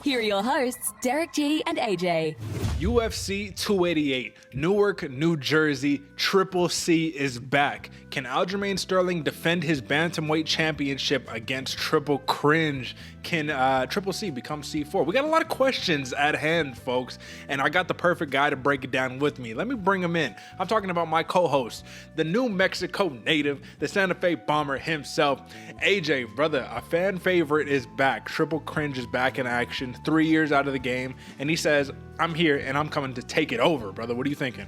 Here are your hosts, Derick G and AJ. UFC 288, Newark, New Jersey, Triple C is back. Can Aljamain Sterling defend his bantamweight championship against Triple Cringe? Can Triple C become C4? We got a lot of questions at hand, folks, and I got the perfect guy to break it down with me. Let me bring him in. I'm talking about my co-host, the New Mexico native, the Santa Fe bomber himself, AJ. Brother, a fan favorite is back. Triple Cringe is back in action, 3 years out of the game, and he says, I'm here and I'm coming to take it over, brother. What are you thinking?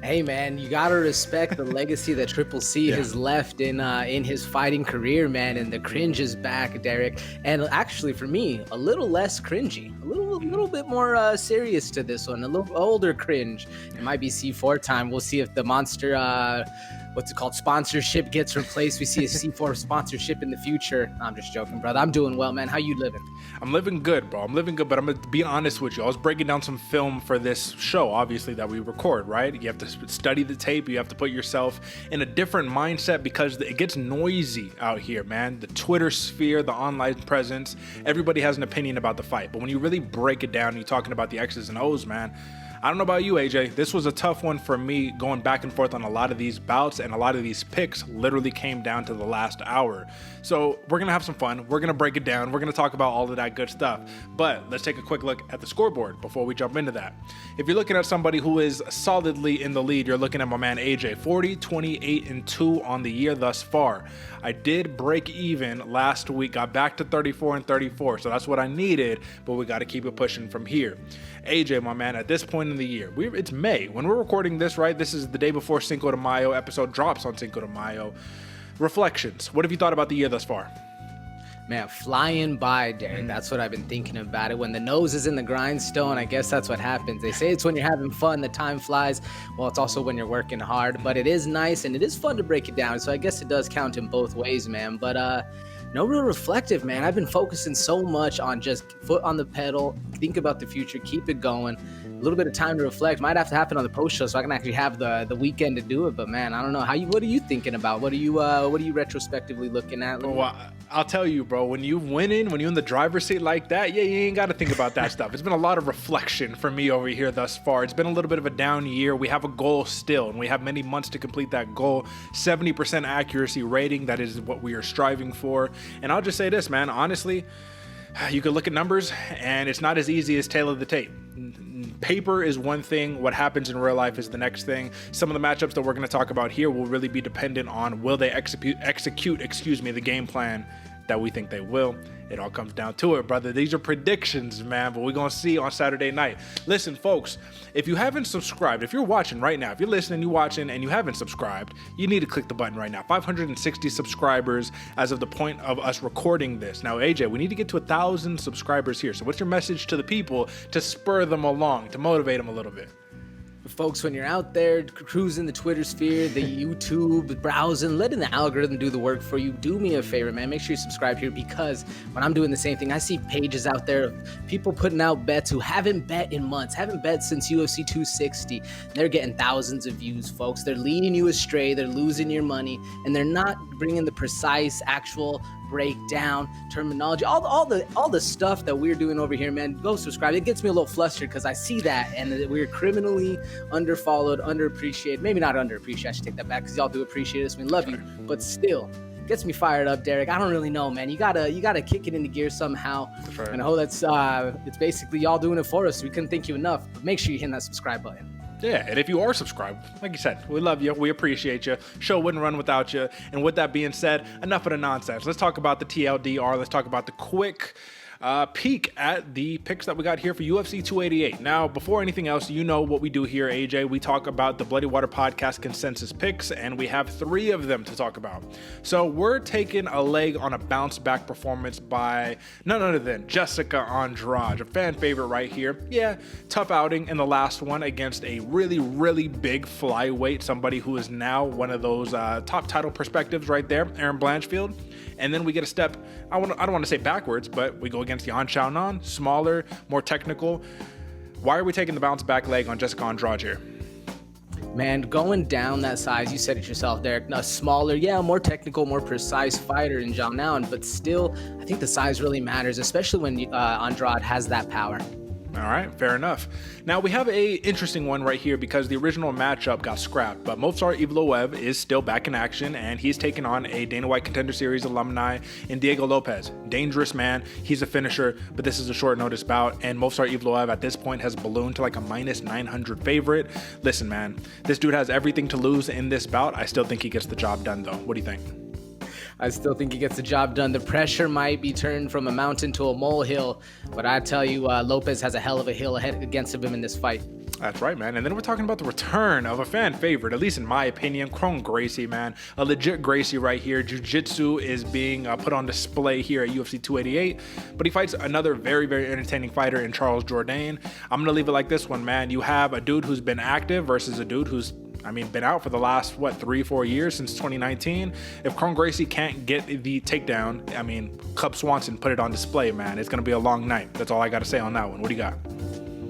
Hey man, you gotta respect the legacy that Triple C has left in his fighting career, man. And the cringe is back, Derick. And actually, for me, a little less cringy, a little bit more serious to this one, a little older cringe. It might be C4 time. We'll see if the monster, sponsorship gets replaced. We see a C4 sponsorship in the future. No, I'm just joking, brother. I'm doing well, man. How you living? I'm living good, bro. I'm living good, but I'm going to be honest with you. I was breaking down some film for this show, obviously, that we record, right? You have to study the tape. You have to put yourself in a different mindset because it gets noisy out here, man. The Twitter sphere, the online presence, everybody has an opinion about the fight. But when you really break it down, you're talking about the X's and O's, man. I don't know about you, AJ. This was a tough one for me, going back and forth on a lot of these bouts, and a lot of these picks literally came down to the last hour. So we're going to have some fun. We're going to break it down. We're going to talk about all of that good stuff. But let's take a quick look at the scoreboard before we jump into that. If you're looking at somebody who is solidly in the lead, you're looking at my man AJ, 40, 28, and 2 on the year thus far. I did break even last week, got back to 34 and 34, so that's what I needed, but we got to keep it pushing from here. AJ, my man, at this point in the year, it's May. When we're recording this, right, this is the day before Cinco de Mayo. Episode drops on Cinco de Mayo. Reflections. What have you thought about the year thus far? Man, flying by, Derick. That's what I've been thinking about it. When the nose is in the grindstone, I guess that's what happens. They say it's when you're having fun, the time flies. Well, it's also when you're working hard. But it is nice, and it is fun to break it down. So I guess it does count in both ways, man. But no real reflective, man. I've been focusing so much on just foot on the pedal, think about the future, keep it going. A little bit of time to reflect might have to happen on the post show so I can actually have the weekend to do it. But man, I don't know what are you thinking about? What are you retrospectively looking at? Well, I'll tell you, bro, when you're in the driver's seat like that, you ain't got to think about that stuff. It's been a lot of reflection for me over here thus far. It's been a little bit of a down year. We have a goal still, and we have many months to complete that goal. 70% accuracy rating, that is what we are striving for. And I'll just say this, man, honestly, you could look at numbers, and it's not as easy as tailor the tape. Paper is one thing. What happens in real life is the next thing. Some of the matchups that we're going to talk about here will really be dependent on will they execute the game plan that we think they will. It all comes down to it, brother. These are predictions, man, but we're going to see on Saturday night. Listen, folks, if you haven't subscribed, if you're watching right now, if you're listening, you're watching, and you haven't subscribed, you need to click the button right now. 560 subscribers as of the point of us recording this. Now, AJ, we need to get to 1,000 subscribers here. So what's your message to the people to spur them along, to motivate them a little bit? Folks, when you're out there cruising the Twitter sphere, the YouTube, browsing, letting the algorithm do the work for you, do me a favor, man. Make sure you subscribe here, because when I'm doing the same thing, I see pages out there of people putting out bets who haven't bet in months, haven't bet since UFC 260. They're getting thousands of views, folks. They're leading you astray. They're losing your money, and they're not bringing the precise, actual breakdown, terminology, all the stuff that we're doing over here, man. Go subscribe. It gets me a little flustered because I see that, and we're criminally underfollowed, underappreciated. Maybe not underappreciated. I should take that back, because y'all do appreciate us. We love you, but still gets me fired up, Derick. I don't really know, man. You gotta kick it into gear somehow. Right. And I hope that's it's basically y'all doing it for us. We couldn't thank you enough. But make sure you hit that subscribe button. Yeah, and if you are subscribed, like you said, we love you, we appreciate you. Show wouldn't run without you. And with that being said, enough of the nonsense. Let's talk about the TLDR. Let's talk about the quick peek at the picks that we got here for UFC 288. Now, before anything else, you know what we do here, AJ. We talk about the Bloody Water Podcast consensus picks, and we have 3 of them to talk about. So we're taking a leg on a bounce back performance by none other than Jessica Andrade, a fan favorite right here. Yeah, tough outing in the last one against a really, really big flyweight, somebody who is now one of those top title perspectives right there, Erin Blanchfield. And then we get a step, I don't want to say backwards, but we go against Yan Xiaonan, smaller, more technical. Why are we taking the bounce back leg on Jessica Andrade here? Man, going down that size, you said it yourself, Derek. A smaller, more technical, more precise fighter in Jourdain, but still, I think the size really matters, especially when Andrade has that power. All right, fair enough. Now we have a interesting one right here because the original matchup got scrapped, but Movsar Evloev is still back in action and he's taking on a Dana White Contender Series alumni in Diego Lopes. Dangerous man, he's a finisher, but this is a short notice bout, and Movsar Evloev at this point has ballooned to like a minus 900 favorite. Listen, man, this dude has everything to lose in this bout. I still think he gets the job done though. What do you think? I still think he gets the job done. The pressure might be turned from a mountain to a molehill, but I tell you, Lopes has a hell of a hill ahead against him in this fight. That's right, man. And then we're talking about the return of a fan favorite, at least in my opinion, Kron Gracie, man. A legit Gracie right here. Jiu-Jitsu is being put on display here at UFC 288, but he fights another very, very entertaining fighter in Charles Jourdain. I'm going to leave it like this one, man. You have a dude who's been active versus a dude who's been out for the last, 3-4 years since 2019. If Kron Gracie can't get the takedown, Cub Swanson put it on display, man. It's going to be a long night. That's all I got to say on that one. What do you got?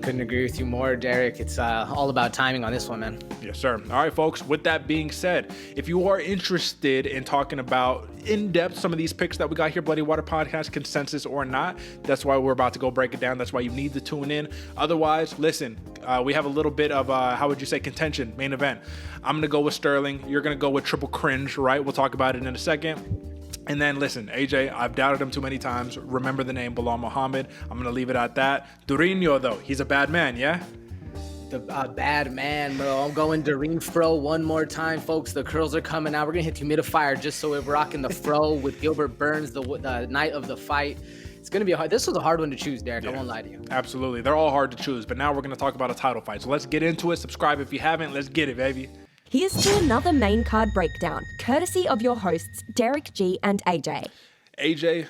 Couldn't agree with you more, Derek. It's all about timing on this one, man. Yes, sir. All right, folks. With that being said, if you are interested in talking about in-depth some of these picks that we got here, Bloody Water Podcast, consensus or not, that's why we're about to go break it down. That's why you need to tune in. Otherwise, listen, we have a little bit of, contention, main event. I'm going to go with Sterling. You're going to go with triple cringe, right? We'll talk about it in a second. And then listen, AJ, I've doubted him too many times. Remember the name Belal Muhammad. I'm going to leave it at that. Durinho, though, he's a bad man, yeah? The bad man, bro. I'm going Derick Fro one more time, folks. The curls are coming out. We're going to hit humidifier just so we're rocking the Fro with Gilbert Burns the night of the fight. It's going to be this was a hard one to choose, Derek. Yeah, I won't lie to you. Absolutely. They're all hard to choose. But now we're going to talk about a title fight. So let's get into it. Subscribe if you haven't. Let's get it, baby. Here's to another main card breakdown, courtesy of your hosts, Derick G and AJ. AJ,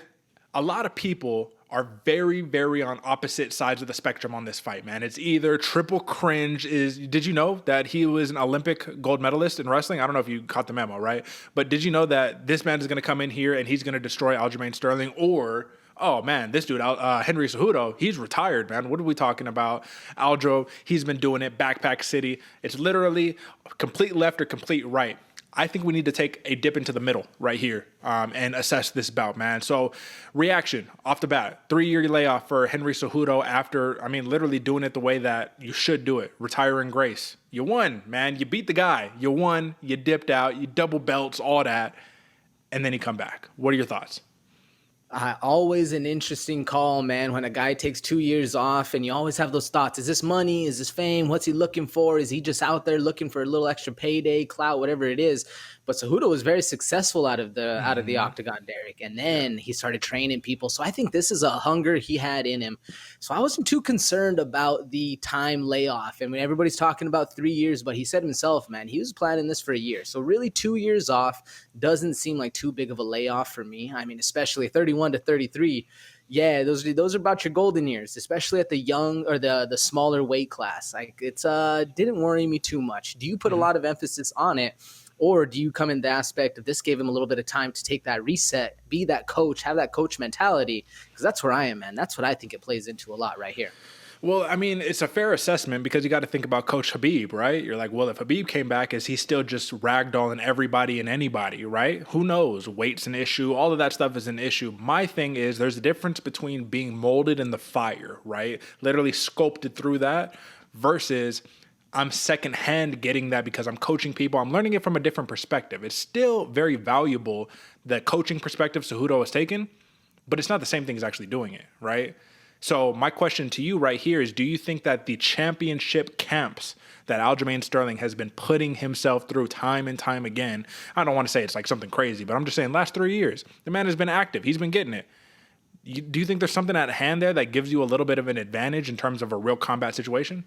a lot of people are very, very on opposite sides of the spectrum on this fight, man. It's either triple cringe did you know that he was an Olympic gold medalist in wrestling? I don't know if you caught the memo, right? But did you know that this man is going to come in here and he's going to destroy Aljamain Sterling? Or, oh man, this dude, Henry Cejudo, he's retired, man. What are we talking about? Aljo, he's been doing it, Backpack City. It's literally complete left or complete right. I think we need to take a dip into the middle right here and assess this bout, man. So reaction off the bat, 3-year layoff for Henry Cejudo after, literally doing it the way that you should do it, retiring grace. You won, man. You beat the guy. You won. You dipped out. You double belts, all that. And then you come back. What are your thoughts? Always an interesting call, man, when a guy takes 2 years off and you always have those thoughts. Is this money? Is this fame? What's he looking for? Is he just out there looking for a little extra payday, clout, whatever it is? But Cejudo was very successful out of the octagon, Derek. And then he started training people. So I think this is a hunger he had in him. So I wasn't too concerned about the time layoff. And when everybody's talking about 3 years, but he said himself, man, he was planning this for a year. So really 2 years off doesn't seem like too big of a layoff for me. Especially 31 to 33. Yeah, those are about your golden years, especially at the young or the smaller weight class. Like it's didn't worry me too much. Do you put a lot of emphasis on it? Or do you come in the aspect of this gave him a little bit of time to take that reset, be that coach, have that coach mentality? Because that's where I am, man. That's what I think it plays into a lot right here. Well, it's a fair assessment because you got to think about Coach Khabib, right? You're like, well, if Khabib came back, is he still just ragdolling everybody and anybody, right? Who knows? Weight's an issue. All of that stuff is an issue. My thing is there's a difference between being molded in the fire, right? Literally sculpted through that versus I'm secondhand getting that because I'm coaching people. I'm learning it from a different perspective. It's still very valuable, the coaching perspective Cejudo has taken, but it's not the same thing as actually doing it, right? So my question to you right here is, do you think that the championship camps that Aljamain Sterling has been putting himself through time and time again, I don't want to say it's like something crazy, but I'm just saying last 3 years, the man has been active. He's been getting it. Do you think there's something at hand there that gives you a little bit of an advantage in terms of a real combat situation?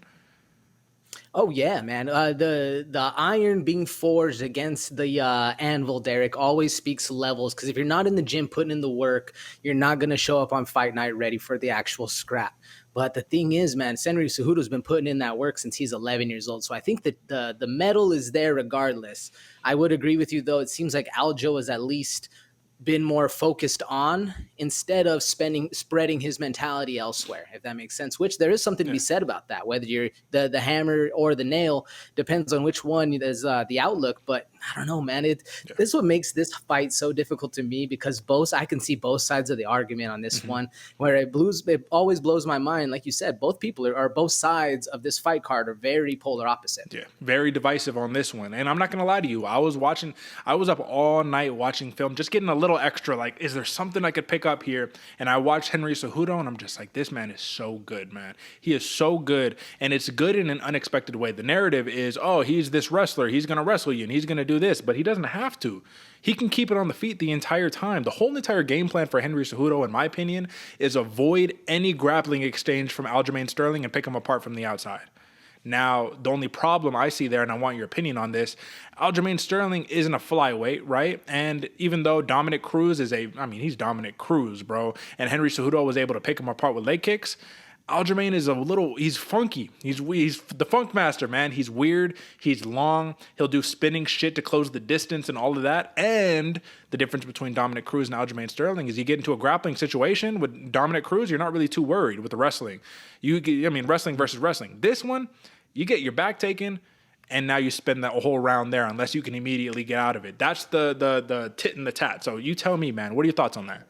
Oh, yeah, man. The iron being forged against the anvil, Derek, always speaks levels. Because if you're not in the gym putting in the work, you're not going to show up on fight night ready for the actual scrap. But the thing is, man, Henry Cejudo's been putting in that work since he's 11 years old. So I think that the medal is there regardless. I would agree with you, though. It seems like Aljo is at least been more focused on instead of spreading his mentality elsewhere, if that makes sense, which there is something to be said about that. Whether you're the hammer or the nail depends on which one is the outlook. But I don't know, man. This is what makes this fight so difficult to me, because I can see both sides of the argument on this one, where it always blows my mind. Like you said, both people are both sides of this fight card are very polar opposite. Yeah, very divisive on this one. And I'm not going to lie to you. I was up all night watching film, just getting a little extra, like, is there something I could pick up here? And I watched Henry Cejudo, and I'm just like, this man is so good, man. He is so good, and it's good in an unexpected way. The narrative is, oh, he's this wrestler. He's going to wrestle you, and he's going to do this, but he doesn't have to. He can keep it on the feet the entire time. The whole entire game plan for Henry Cejudo, in my opinion, is avoid any grappling exchange from Aljamain Sterling and pick him apart from the outside. Now, the only problem I see there, and I want your opinion on this, Aljamain Sterling isn't a flyweight, right? And even though Dominic Cruz he's Dominic Cruz, bro, and Henry Cejudo was able to pick him apart with leg kicks, Aljamain is he's funky. He's the funk master, man. He's weird. He's long. He'll do spinning shit to close the distance and all of that. And the difference between Dominic Cruz and Aljamain Sterling is you get into a grappling situation with Dominic Cruz, you're not really too worried with the wrestling. Wrestling versus wrestling. This one, you get your back taken, and now you spend that whole round there unless you can immediately get out of it. That's the tit and the tat. So you tell me, man, what are your thoughts on that?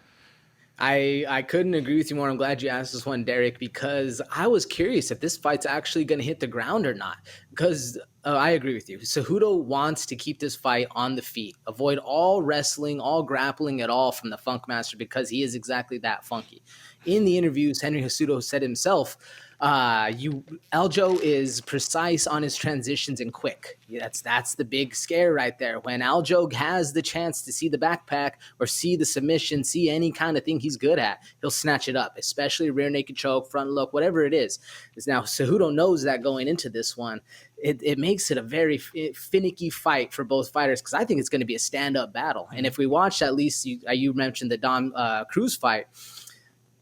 I couldn't agree with you more. I'm glad you asked this one, Derek, because I was curious if this fight's actually going to hit the ground or not. Because I agree with you. Cejudo wants to keep this fight on the feet, avoid all wrestling, all grappling at all from the Funk Master, because he is exactly that funky. In the interviews, Henry Cejudo said himself, Aljo is precise on his transitions and quick. That's the big scare right there. When Aljo has the chance to see the backpack or see the submission, see any kind of thing he's good at, he'll snatch it up, especially rear naked choke, front look, whatever it is. Now, Cejudo knows that going into this one. It makes it a very finicky fight for both fighters, because I think it's going to be a stand-up battle. And if we watch, at least you mentioned the Dom Cruz fight,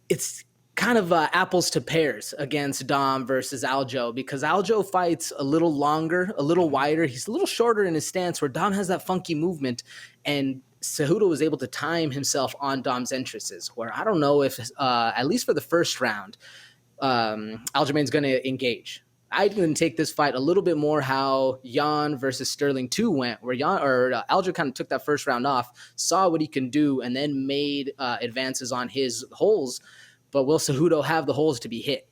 it's kind of apples to pears against Dom versus Aljo, because Aljo fights a little longer, a little wider. He's a little shorter in his stance, where Dom has that funky movement, and Cejudo was able to time himself on Dom's entrances, where I don't know if, at least for the first round, Aljamain's going to engage. I'm going to take this fight a little bit more how Yan versus Sterling 2 went, where Aljo kind of took that first round off, saw what he can do, and then made advances on his holes. But will Cejudo have the holes to be hit?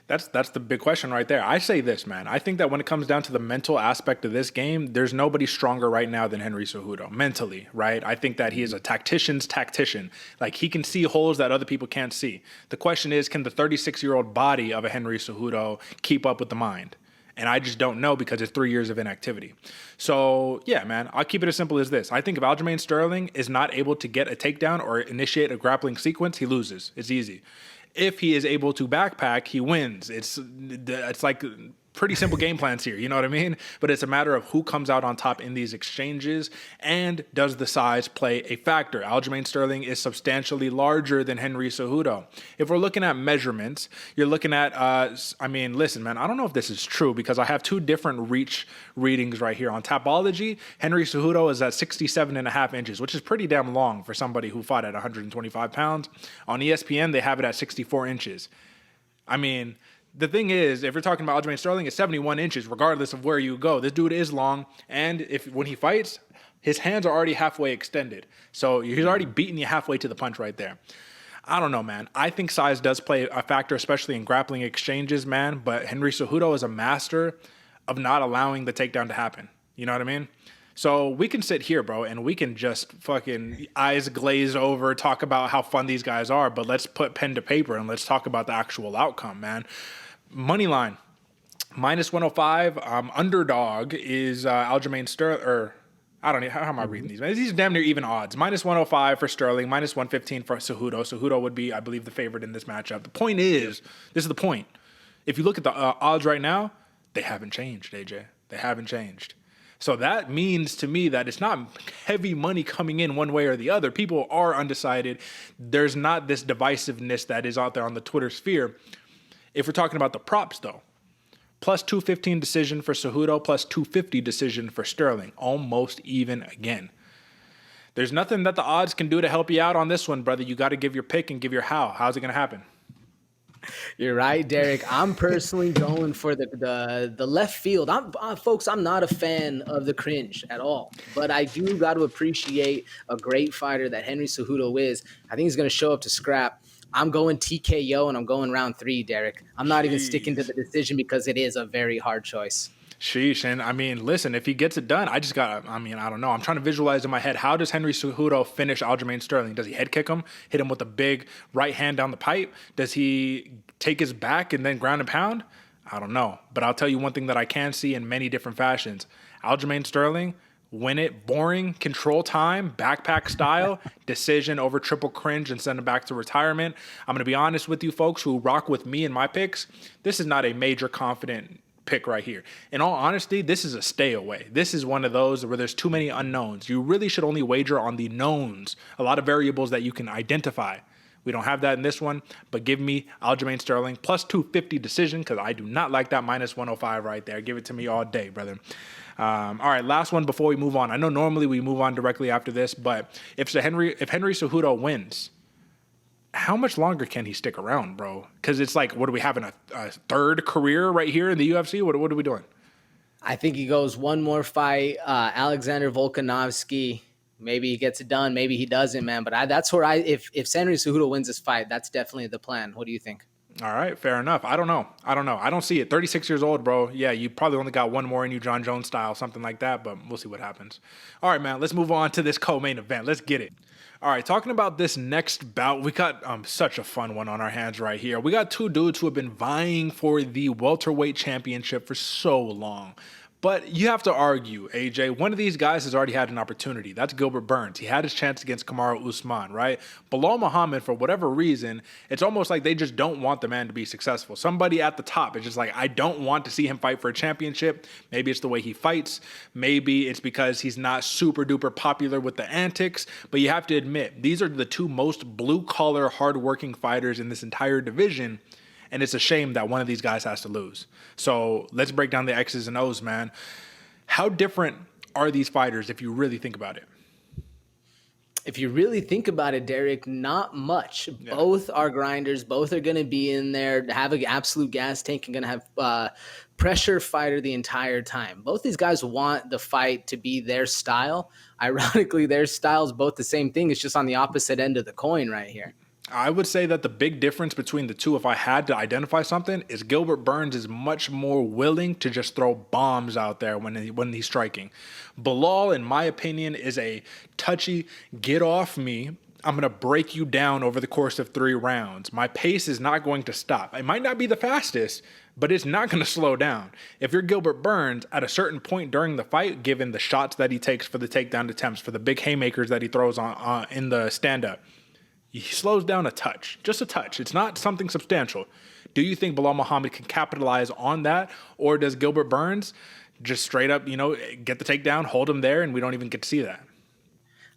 That's the big question right there. I say this, man. I think that when it comes down to the mental aspect of this game, there's nobody stronger right now than Henry Cejudo mentally, right? I think that he is a tactician's tactician. Like, he can see holes that other people can't see. The question is, can the 36-year-old body of a Henry Cejudo keep up with the mind? And I just don't know, because it's 3 years of inactivity. So, yeah, man, I'll keep it as simple as this. I think if Aljamain Sterling is not able to get a takedown or initiate a grappling sequence, he loses. It's easy. If he is able to backpack, he wins. It's like pretty simple game plans here, you know what I mean? But it's a matter of who comes out on top in these exchanges, and does the size play a factor? Aljamain Sterling is substantially larger than Henry Cejudo. If we're looking at measurements, you're looking at, listen, man, I don't know if this is true, because I have two different reach readings right here. On Tapology, Henry Cejudo is at 67.5 inches, which is pretty damn long for somebody who fought at 125 pounds. On ESPN, they have it at 64 inches. I mean, the thing is, if you're talking about Aljamain Sterling, it's 71 inches, regardless of where you go. This dude is long, and when he fights, his hands are already halfway extended. So he's already beaten you halfway to the punch right there. I don't know, man. I think size does play a factor, especially in grappling exchanges, man. But Henry Cejudo is a master of not allowing the takedown to happen. You know what I mean? So we can sit here, bro, and we can just fucking eyes glaze over, talk about how fun these guys are, but let's put pen to paper and let's talk about the actual outcome, man. Money line, minus 105. Underdog is Aljamain Sterling, or I don't know, how am I reading these? These are damn near even odds. Minus 105 for Sterling, minus 115 for Cejudo. Cejudo would be, I believe, the favorite in this matchup. The point is, this is the point. If you look at the odds right now, they haven't changed, AJ. They haven't changed. So that means to me that it's not heavy money coming in one way or the other. People are undecided. There's not this divisiveness that is out there on the Twitter sphere. If we're talking about the props, though, plus 215 decision for Cejudo, plus 250 decision for Sterling. Almost even again. There's nothing that the odds can do to help you out on this one, brother. You got to give your pick and give your how. How's it going to happen? You're right, Derek. I'm personally going for the left field. Folks, I'm not a fan of the cringe at all, but I do got to appreciate a great fighter that Henry Cejudo is. I think he's going to show up to scrap. I'm going TKO, and I'm going round 3, Derek. I'm not even sticking to the decision because it is a very hard choice. Sheesh. And I mean, listen, if he gets it done, I don't know. I'm trying to visualize in my head, how does Henry Cejudo finish Aljamain Sterling? Does he head kick him, hit him with a big right hand down the pipe? Does he take his back and then ground and pound? I don't know. But I'll tell you one thing that I can see in many different fashions. Aljamain Sterling, win it, boring, control time, backpack style, decision over triple cringe and send him back to retirement. I'm going to be honest with you folks who rock with me and my picks. This is not a major confident pick right here. In all honesty, this is a stay away. This is one of those where there's too many unknowns. You really should only wager on the knowns, a lot of variables that you can identify. We don't have that in this one, but give me Aljamain Sterling plus 250 decision, because I do not like that minus 105 right there. Give it to me all day, brother. All right, last one before we move on. I know normally we move on directly after this, but if Henry Cejudo wins, how much longer can he stick around, bro? Because it's like, what are we having, a third career right here in the UFC? What are we doing? I think he goes one more fight. Alexander Volkanovski, maybe he gets it done. Maybe he doesn't, man. But that's where if Henry Cejudo wins this fight, that's definitely the plan. What do you think? All right, fair enough. I don't know. I don't see it. 36 years old, bro. Yeah, you probably only got one more in you, John Jones style, something like that, but we'll see what happens. All right, man, let's move on to this co-main event. Let's get it. All right, talking about this next bout, we got such a fun one on our hands right here. We got two dudes who have been vying for the welterweight championship for so long. But you have to argue, AJ, one of these guys has already had an opportunity. That's Gilbert Burns. He had his chance against Kamaru Usman, right? Belal Muhammad, for whatever reason, it's almost like they just don't want the man to be successful. Somebody at the top is just like, I don't want to see him fight for a championship. Maybe it's the way he fights. Maybe it's because he's not super duper popular with the antics. But you have to admit, these are the two most blue-collar, hardworking fighters in this entire division. And it's a shame that one of these guys has to lose. So let's break down the X's and O's, man. How different are these fighters if you really think about it? If you really think about it, Derek, not much. Yeah. Both are grinders. Both are going to be in there, have an absolute gas tank, and going to have pressure fighter the entire time. Both these guys want the fight to be their style. Ironically, their style is both the same thing. It's just on the opposite end of the coin right here. I would say that the big difference between the two, if I had to identify something, is Gilbert Burns is much more willing to just throw bombs out there when he's striking. Belal, in my opinion, is a touchy, get off me, I'm going to break you down over the course of 3 rounds. My pace is not going to stop. It might not be the fastest, but it's not going to slow down. If you're Gilbert Burns, at a certain point during the fight, given the shots that he takes for the takedown attempts, for the big haymakers that he throws on in the stand-up, he slows down a touch, just a touch. It's not something substantial. Do you think Belal Muhammad can capitalize on that? Or does Gilbert Burns just straight up, get the takedown, hold him there, and we don't even get to see that?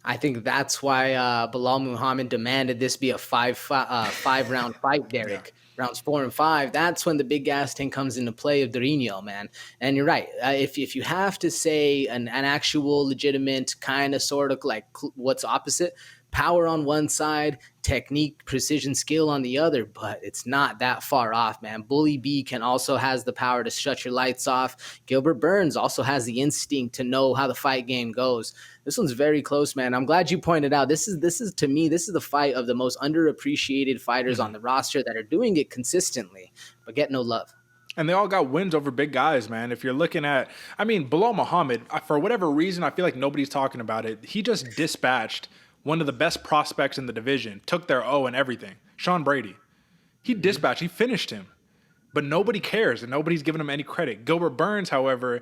I think that's why Belal Muhammad demanded this be a five-round fight, Derek. Yeah. Rounds 4 and 5, that's when the big gas tank comes into play of Jourdain, man. And you're right. If you have to say an actual legitimate kind of sort of like what's opposite, power on one side, technique, precision, skill on the other, but it's not that far off, man. Bully B also has the power to shut your lights off. Gilbert Burns also has the instinct to know how the fight game goes. This one's very close, man. I'm glad you pointed out. This is to me, this is the fight of the most underappreciated fighters on the roster that are doing it consistently, but get no love. And they all got wins over big guys, man. If you're looking at, Belal Muhammad, for whatever reason, I feel like nobody's talking about it. He just dispatched one of the best prospects in the division, took their O and everything. Sean Brady. He dispatched, he finished him. But nobody cares and nobody's giving him any credit. Gilbert Burns, however,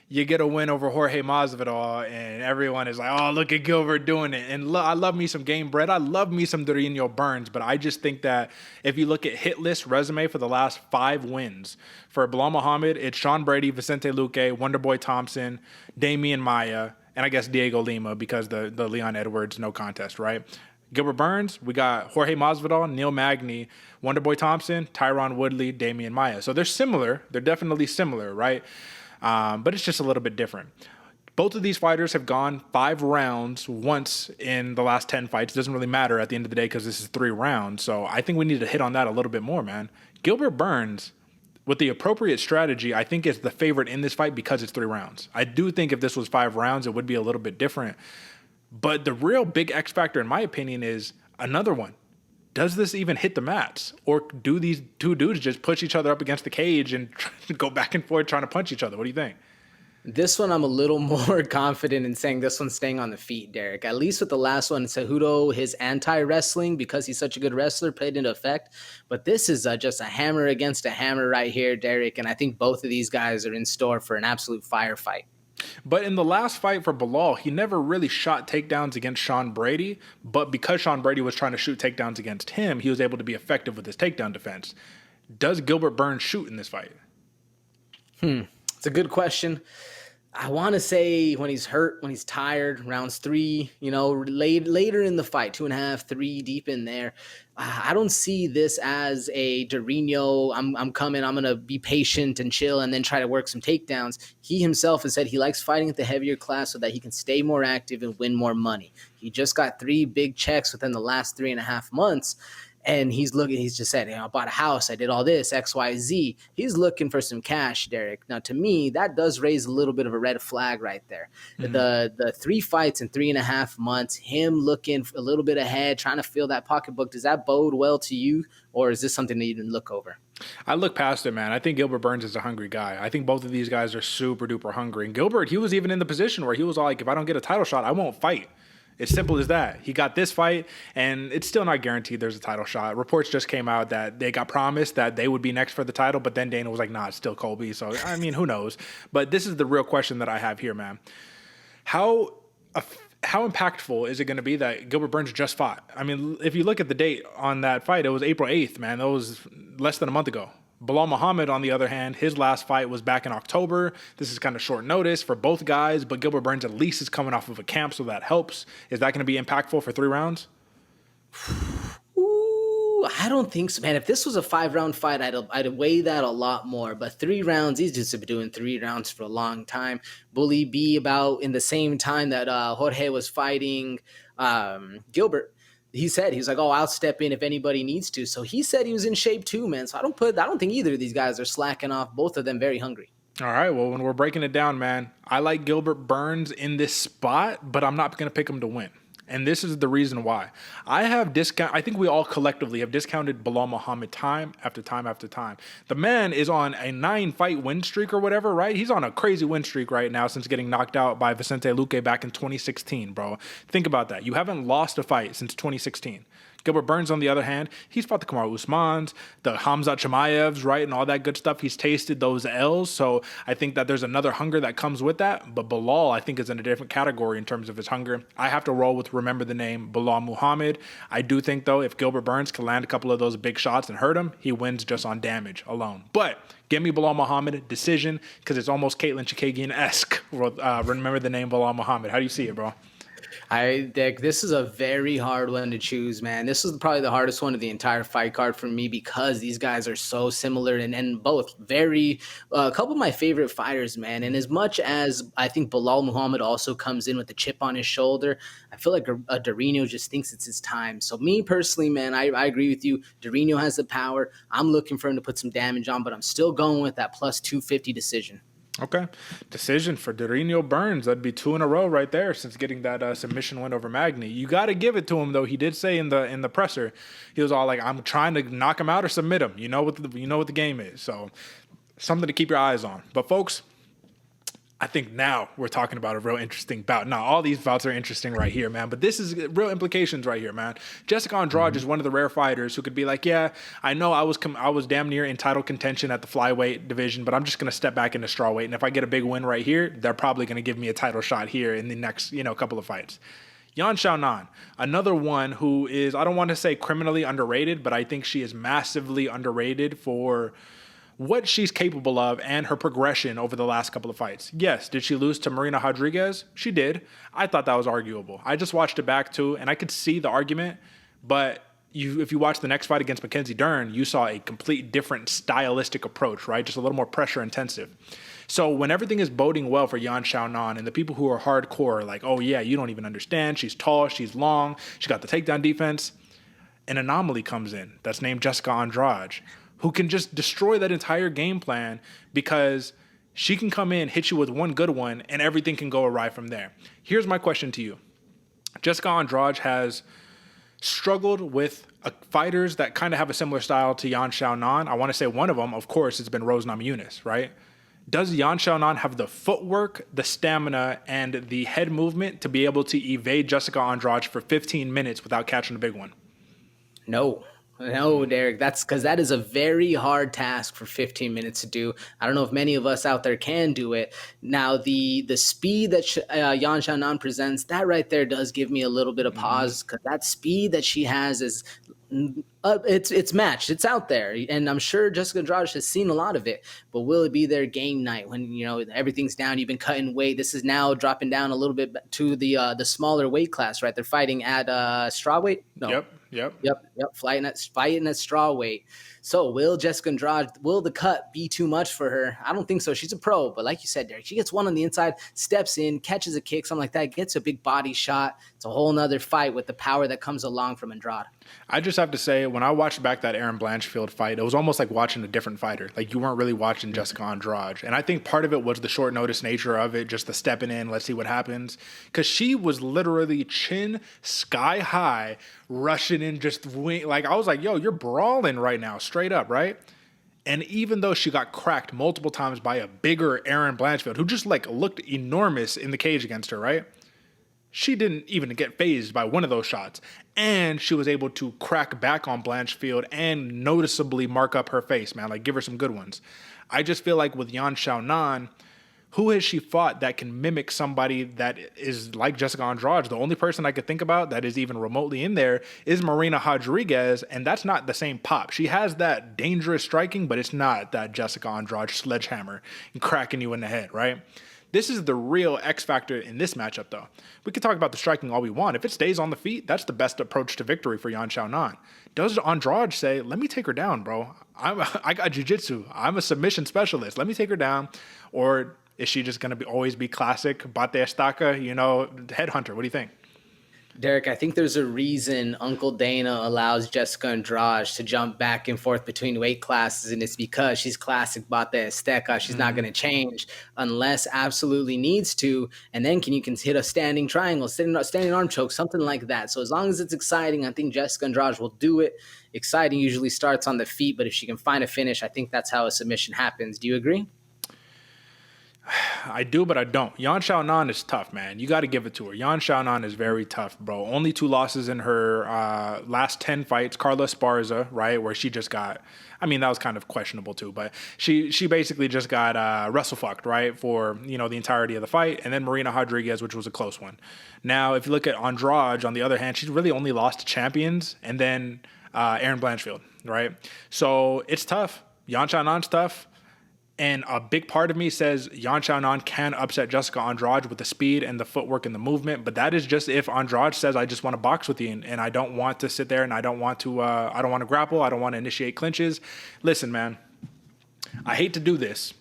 you get a win over Jorge Masvidal and everyone is like, oh, look at Gilbert doing it. And I love me some game bread. I love me some Jourdain Burns. But I just think that if you look at hit list resume for the last 5 wins, for Belal Muhammad, it's Sean Brady, Vicente Luque, Wonderboy Thompson, Damian Maia, and I guess Diego Lima because the Leon Edwards no contest, right? Gilbert Burns, we got Jorge Masvidal, Neil Magny, Wonderboy Thompson, Tyron Woodley, Damian Maia. So they're similar. They're definitely similar, right? But it's just a little bit different. Both of these fighters have gone 5 rounds once in the last 10 fights. It doesn't really matter at the end of the day because this is 3 rounds. So I think we need to hit on that a little bit more, man. Gilbert Burns, with the appropriate strategy, I think is the favorite in this fight because it's 3 rounds. I do think if this was 5 rounds, it would be a little bit different. But the real big X factor, in my opinion, is another one. Does this even hit the mats? Or do these two dudes just push each other up against the cage and go back and forth trying to punch each other? What do you think? This one, I'm a little more confident in saying this one's staying on the feet, Derick. At least with the last one, Cejudo, his anti-wrestling, because he's such a good wrestler, played into effect. But this is just a hammer against a hammer right here, Derick. And I think both of these guys are in store for an absolute firefight. But in the last fight for Belal, he never really shot takedowns against Sean Brady. But because Sean Brady was trying to shoot takedowns against him, he was able to be effective with his takedown defense. Does Gilbert Burns shoot in this fight? It's a good question. I want to say when he's hurt, when he's tired, rounds 3, later in the fight, 2.5, 3 deep in there. I don't see this as a Dorino, I'm coming, I'm going to be patient and chill and then try to work some takedowns. He himself has said he likes fighting at the heavier class so that he can stay more active and win more money. He just got 3 big checks within the last 3.5 months. And he's just said, I bought a house, I did all this, X, Y, Z. He's looking for some cash, Derick. Now, to me, that does raise a little bit of a red flag right there. Mm-hmm. The 3 fights in 3.5 months, him looking a little bit ahead, trying to fill that pocketbook, does that bode well to you? Or is this something that you didn't look over? I look past it, man. I think Gilbert Burns is a hungry guy. I think both of these guys are super duper hungry. And Gilbert, he was even in the position where he was all like, if I don't get a title shot, I won't fight. It's simple as that. He got this fight, and it's still not guaranteed there's a title shot. Reports just came out that they got promised that they would be next for the title, but then Dana was like, nah, it's still Colby. So, I mean, who knows? But this is the real question that I have here, man. How impactful is it going to be that Gilbert Burns just fought? I mean, if you look at the date on that fight, it was April 8th, man. That was less than a month ago. Belal Muhammad, on the other hand, his last fight was back in October. This is kind of short notice for both guys, but Gilbert Burns at least is coming off of a camp, so that helps. Is that going to be impactful for 3 rounds? Ooh, I don't think so, man. If this was a 5-round fight, I'd weigh that a lot more. But 3 rounds, these dudes have been doing 3 rounds for a long time. Bully B, about in the same time that Jorge was fighting Gilbert. He said, he was like, oh, I'll step in if anybody needs to. So he said he was in shape too, man. So I don't think either of these guys are slacking off. Both of them very hungry. All right, well, when we're breaking it down, man, I like Gilbert Burns in this spot, but I'm not going to pick him to win. And this is the reason why. I think we all collectively have discounted Belal Muhammad time after time after time. The man is on a 9-fight win streak or whatever, right? He's on a crazy win streak right now since getting knocked out by Vicente Luque back in 2016, bro. Think about that. You haven't lost a fight since 2016. Gilbert Burns, on the other hand, he's fought the Kamaru Usmans, the Hamzat Chimaevs, right, and all that good stuff. He's tasted those L's, so I think that there's another hunger that comes with that. But Belal, I think, is in a different category in terms of his hunger. I have to roll with remember the name Belal Muhammad. I do think, though, if Gilbert Burns can land a couple of those big shots and hurt him, he wins just on damage alone. But give me Belal Muhammad decision because it's almost Caitlin Chikagian-esque. Remember the name Belal Muhammad. How do you see it, bro? Dick, this is a very hard one to choose, man. This is probably the hardest one of the entire fight card for me because these guys are so similar and both very a couple of my favorite fighters, man. And as much as I think Belal Muhammad also comes in with a chip on his shoulder, I feel like a Dorino just thinks it's his time. So me personally, man, I agree with you. Dorino has the power. I'm looking for him to put some damage on, but I'm still going with that plus 250 decision. Okay. Decision for Derick Burns. That'd be 2 in a row right there since getting that submission win over Magny. You got to give it to him, though. He did say in the presser, he was all like, I'm trying to knock him out or submit him. You know what the game is. So something to keep your eyes on. But, folks, I think now we're talking about a real interesting bout. Now, all these bouts are interesting right here, man. But this is real implications right here, man. Jessica Andrade is one of the rare fighters who could be like, yeah, I know I was damn near in title contention at the flyweight division, but I'm just going to step back into strawweight. And if I get a big win right here, they're probably going to give me a title shot here in the next, couple of fights. Yan Xiaonan, another one who is, I don't want to say criminally underrated, but I think she is massively underrated for what she's capable of and her progression over the last couple of fights. Yes, did she lose to Marina Rodriguez? She did. I thought that was arguable. I just watched it back too, and I could see the argument, but if you watch the next fight against Mackenzie Dern, you saw a complete different stylistic approach, right? Just a little more pressure intensive. So when everything is boding well for Yan Xiaonan and the people who are hardcore, like, oh yeah, you don't even understand. She's tall, she's long, she got the takedown defense. An anomaly comes in that's named Jessica Andrade, who can just destroy that entire game plan because she can come in, hit you with one good one, and everything can go awry from there. Here's my question to you. Jessica Andrade has struggled with fighters that kind of have a similar style to Yan Xiaonan. I want to say one of them, of course, has been Rose Namajunas, right? Does Yan Xiaonan have the footwork, the stamina, and the head movement to be able to evade Jessica Andrade for 15 minutes without catching a big one? No, Derek, that's because that is a very hard task for 15 minutes to do. I don't know if many of us out there can do it. Now, the speed that Yan Xiaonan presents, that right there does give me a little bit of pause, because that speed that she has is it's matched. It's out there, and I'm sure Jessica Andrade has seen a lot of it. But will it be their game night when everything's down? You've been cutting weight. This is now dropping down a little bit to the smaller weight class, right? They're fighting at straw weight. No. Yep. Fighting at straw weight. So will Jessica Andrade, will the cut be too much for her? I don't think so. She's a pro, but like you said, Derek, she gets one on the inside, steps in, catches a kick, something like that, gets a big body shot. It's a whole nother fight with the power that comes along from Andrade. I just have to say, when I watched back that Erin Blanchfield fight, it was almost like watching a different fighter. Like, you weren't really watching Jessica Andrade. And I think part of it was the short notice nature of it, just the stepping in, let's see what happens. Because she was literally chin sky high, rushing in, just wing. Like, I was like, yo, you're brawling right now, straight up, right? And even though she got cracked multiple times by a bigger Erin Blanchfield, who just like looked enormous in the cage against her, right? She didn't even get phased by one of those shots. And she was able to crack back on Blanchfield and noticeably mark up her face, man. Like, give her some good ones. I just feel like with Yan Xiaonan, who has she fought that can mimic somebody that is like Jessica Andrade? The only person I could think about that is even remotely in there is Marina Rodriguez, and that's not the same pop. She has that dangerous striking, but it's not that Jessica Andrade sledgehammer and cracking you in the head, right? This is the real X factor in this matchup, though. We can talk about the striking all we want. If it stays on the feet, that's the best approach to victory for Yan Xiaonan. Does Andrade say, let me take her down, bro? I got jiu-jitsu. I'm a submission specialist. Let me take her down. Or is she just going to always be classic, bate estaca, headhunter? What do you think? Derek, I think there's a reason Uncle Dana allows Jessica Andrade to jump back and forth between weight classes, and it's because she's classic bate esteca. She's not going to change unless absolutely needs to, and then you can hit a standing triangle, standing arm choke, something like that. So as long as it's exciting, I think Jessica Andrade will do it. Exciting usually starts on the feet, but if she can find a finish, I think that's how a submission happens. Do you agree? I do, but I don't. Yan Xiaonan is tough, man. You got to give it to her. Yan Xiaonan is very tough, bro. Only 2 losses in her last 10 fights. Carla Esparza, right, where she just got, that was kind of questionable too, but she basically just got wrestle fucked, right, for, the entirety of the fight. And then Marina Rodriguez, which was a close one. Now, if you look at Andrade, on the other hand, she's really only lost to champions and then Erin Blanchfield, right? So it's tough. Yan Xiaonan's tough. And a big part of me says Yan Xiaonan can upset Jessica Andrade with the speed and the footwork and the movement, but that is just if Andrade says, I just want to box with you and I don't want to sit there and I don't want to grapple, I don't want to initiate clinches. Listen, man, I hate to do this,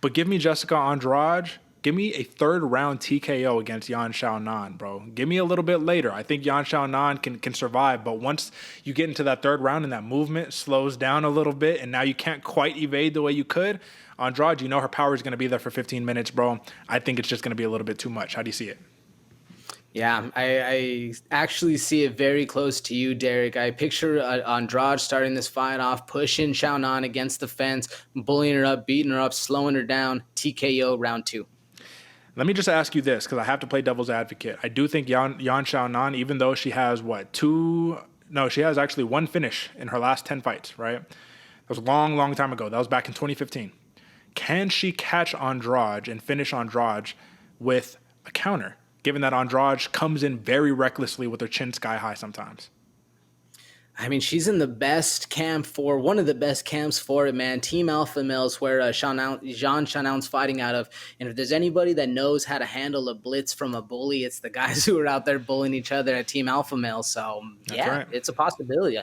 but give me Jessica Andrade. Give me a 3rd round TKO against Yan Xiaonan, bro. Give me a little bit later. I think Yan Xiaonan can survive, but once you get into that 3rd round and that movement slows down a little bit and now you can't quite evade the way you could, Andrade, her power is going to be there for 15 minutes, bro. I think it's just going to be a little bit too much. How do you see it? Yeah, I actually see it very close to you, Derek. I picture Andrade starting this fight off, pushing Xiaonan against the fence, bullying her up, beating her up, slowing her down, TKO round 2. Let me just ask you this, because I have to play devil's advocate. I do think Yan Xiaonan, even though she has, she has actually 1 finish in her last 10 fights, right? That was a long, long time ago. That was back in 2015. Can she catch Andrade and finish Andrade with a counter, given that Andrade comes in very recklessly with her chin sky high sometimes? She's in the best camp for one of the best camps for it, man. Team Alpha Males, where Yan Xiaonan's fighting out of. And if there's anybody that knows how to handle a blitz from a bully, it's the guys who are out there bullying each other at Team Alpha Males. So, That's right. It's a possibility.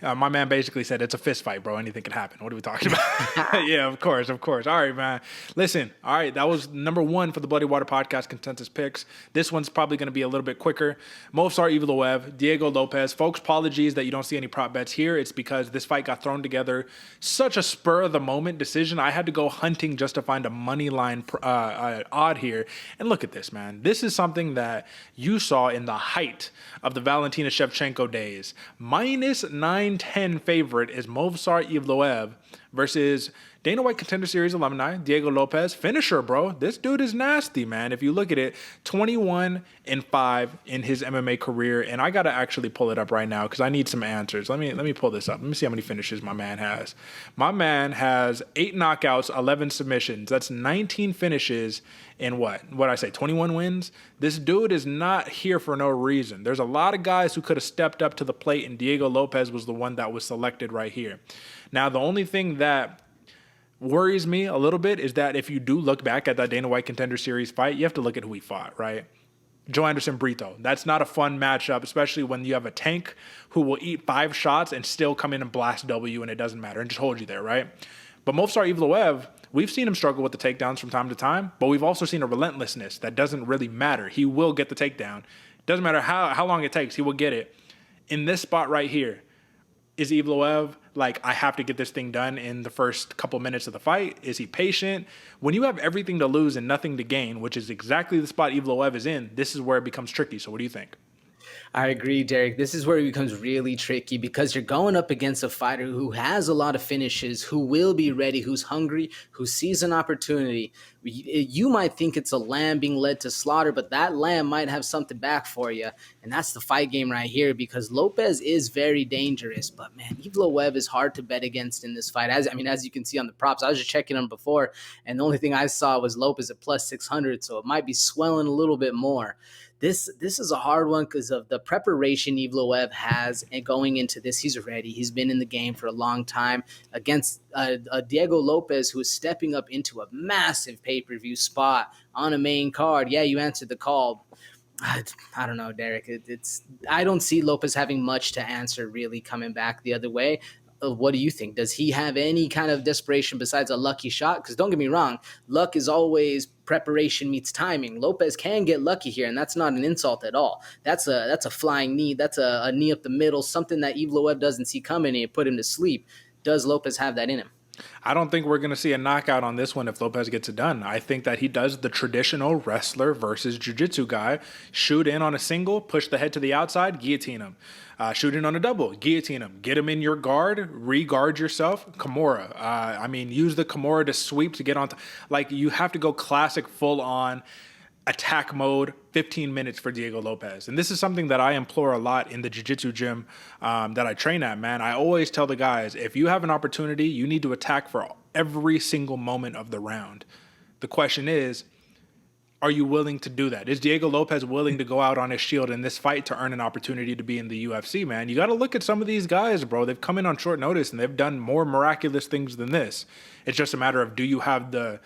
My man basically said it's a fist fight, bro. Anything can happen. What are we talking about? Yeah, of course. All right, man. Listen, all right, that was number 1 for the Bloody Water Podcast consensus picks. This one's probably going to be a little bit quicker. Movsar Evloev, Diego Lopes. Folks, apologies that you don't see any prop bets here. It's because this fight got thrown together. Such a spur-of-the-moment decision. I had to go hunting just to find a money line odd here. And look at this, man. This is something that you saw in the height of the Valentina Shevchenko days. Minus 910 favorite is Movsar Evloev versus Dana White Contender Series alumni Diego Lopes. Finisher, bro. This dude is nasty, man. If you look at it, 21-5 in his MMA career, and I gotta actually pull it up right now because I need some answers. Let me pull this up. Let me see how many finishes my man has. My man has 8 knockouts, 11 submissions. That's 19 finishes in what I say, 21 wins. This dude is not here for no reason. There's a lot of guys who could have stepped up to the plate, and Diego Lopes was the one that was selected right here. Now, the only thing that worries me a little bit is that if you do look back at that Dana White Contender Series fight, you have to look at who he fought, right? Joe Anderson Brito. That's not a fun matchup, especially when you have a tank who will eat 5 shots and still come in and blast W and it doesn't matter and just hold you there, right? But Movsar Evloev, we've seen him struggle with the takedowns from time to time, but we've also seen a relentlessness that doesn't really matter. He will get the takedown. Doesn't matter how long it takes, he will get it. In this spot right here, is Evloev like, I have to get this thing done in the first couple minutes of the fight? Is he patient? When you have everything to lose and nothing to gain, which is exactly the spot Evloev is in, this is where it becomes tricky. So what do you think? I agree, Derek. This is where it becomes really tricky because you're going up against a fighter who has a lot of finishes, who will be ready, who's hungry, who sees an opportunity. You might think it's a lamb being led to slaughter, but that lamb might have something back for you. And that's the fight game right here because Lopes is very dangerous. But, man, Evloev is hard to bet against in this fight. As you can see on the props, I was just checking them before, and the only thing I saw was Lopes at plus 600, so it might be swelling a little bit more. This is a hard one because of the preparation Evloev has, and going into this, he's ready. He's been in the game for a long time against Diego Lopes, who is stepping up into a massive pay-per-view spot on a main card. Yeah, you answered the call. I don't know, Derek. I don't see Lopes having much to answer really coming back the other way. What do you think? Does he have any kind of desperation besides a lucky shot? Because don't get me wrong, luck is always preparation meets timing. Lopes can get lucky here, and that's not an insult at all. That's a flying knee. That's a knee up the middle, something that Evloev doesn't see coming and put him to sleep. Does Lopes have that in him? I don't think we're going to see a knockout on this one if Lopes gets it done. I think that he does the traditional wrestler versus jiu-jitsu guy. Shoot in on a single, push the head to the outside, guillotine him. Shoot in on a double, guillotine him. Get him in your guard, re-guard yourself, Kimura. Use the Kimura to sweep to get on. You have to go classic full-on attack mode, 15 minutes for Diego Lopes. And this is something that I implore a lot in the jiu-jitsu gym that I train at, man. I always tell the guys, if you have an opportunity, you need to attack for every single moment of the round. The question is, are you willing to do that? Is Diego Lopes willing to go out on his shield in this fight to earn an opportunity to be in the UFC, man? You got to look at some of these guys, bro. They've come in on short notice and they've done more miraculous things than this. It's just a matter of, do you have the